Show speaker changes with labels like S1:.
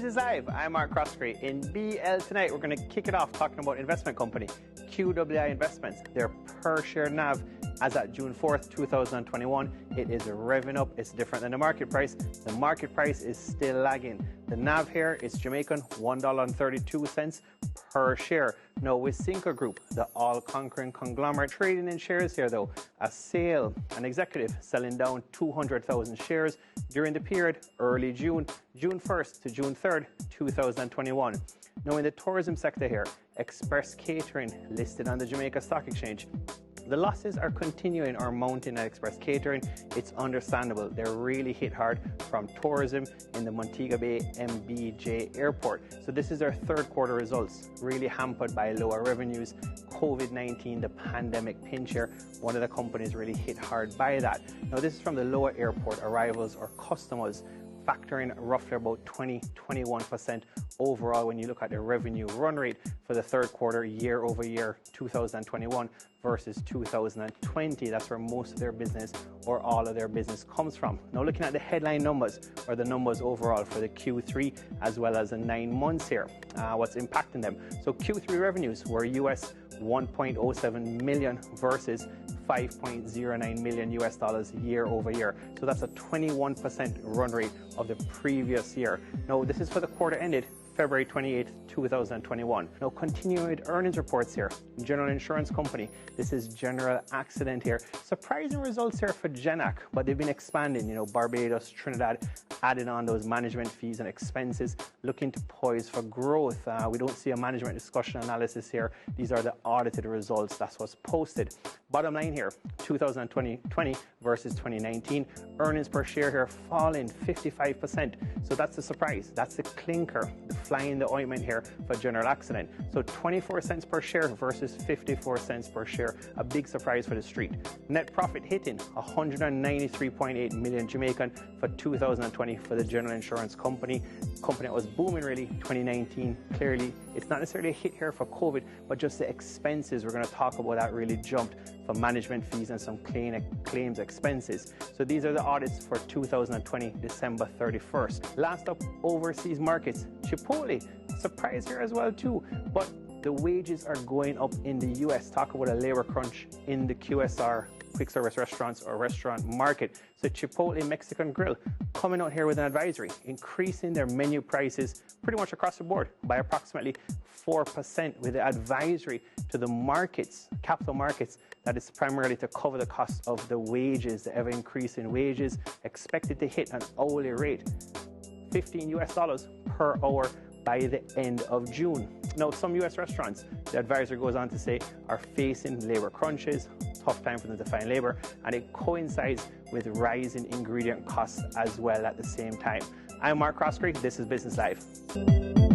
S1: Business Live. I'm Mark Croskery. In BL tonight, we're going to kick it off talking about investment company, QWI Investments. Their per share NAV as at June 4th, 2021, it is revving up. It's different than the market price. The market price is still lagging. The NAV here is Jamaican $1.32 per share. Now, Wisynco Group, the all-conquering conglomerate trading in shares here, though, an executive selling down 200,000 shares during the period early June 1st to June 3rd, 2021. Now, in the tourism sector here, Express Catering, listed on the Jamaica Stock Exchange, the losses are continuing or mounting at Express Catering. It's understandable. They're really hit hard from tourism in the Montego Bay MBJ airport. So this is their third quarter results, really hampered by lower revenues, COVID-19, the pandemic pinch here. One of the companies really hit hard by that. Now, this is from the lower airport arrivals or customers, factoring roughly about 20-21% overall when you look at the revenue run rate for the third quarter year over year 2021 versus 2020. That's where most of their business or all of their business comes from. Now, looking at the headline numbers or the numbers overall for the Q3 as well as the 9 months here, what's impacting them. So Q3 revenues were US 1.07 million versus $5.09 million year over year. So that's a 21% run rate of the previous year. Now, this is for the quarter ended February 28th, 2021. Now, continuing with earnings reports here, General Insurance Company, this is General Accident here. Surprising results here for GenAc, but they've been expanding, Barbados, Trinidad, adding on those management fees and expenses, looking to poise for growth. We don't see a management discussion analysis here. These are the audited results. That's what's posted. Bottom line here, 2020 versus 2019, earnings per share here falling 55%. So that's a surprise. That's a clinker, the fly in the ointment here for General Accident. So 24 cents per share versus 54 cents per share. A big surprise for the street. Net profit hitting 193.8 million Jamaican for 2020 for the General Insurance Company. Company that was booming really 2019. Clearly, it's not necessarily a hit here for COVID, but just the expenses. We're going to talk about that really jumped for management fees and some claims expenses. So these are the audits for 2020, December 31st. Last up, overseas markets. Chipotle, surprise here as well too, but the wages are going up in the US. Talk about a labor crunch in the QSR, quick service restaurants or restaurant market. So Chipotle Mexican Grill coming out here with an advisory, increasing their menu prices pretty much across the board by approximately 4% with the advisory to the markets, capital markets, that is primarily to cover the cost of the wages, the ever increasing wages expected to hit an hourly rate, $15 per hour by the end of June. Now, some US restaurants, the advisor goes on to say, are facing labor crunches, tough time for them to find labor, and it coincides with rising ingredient costs as well at the same time. I'm Mark Croskery. This is Business Live.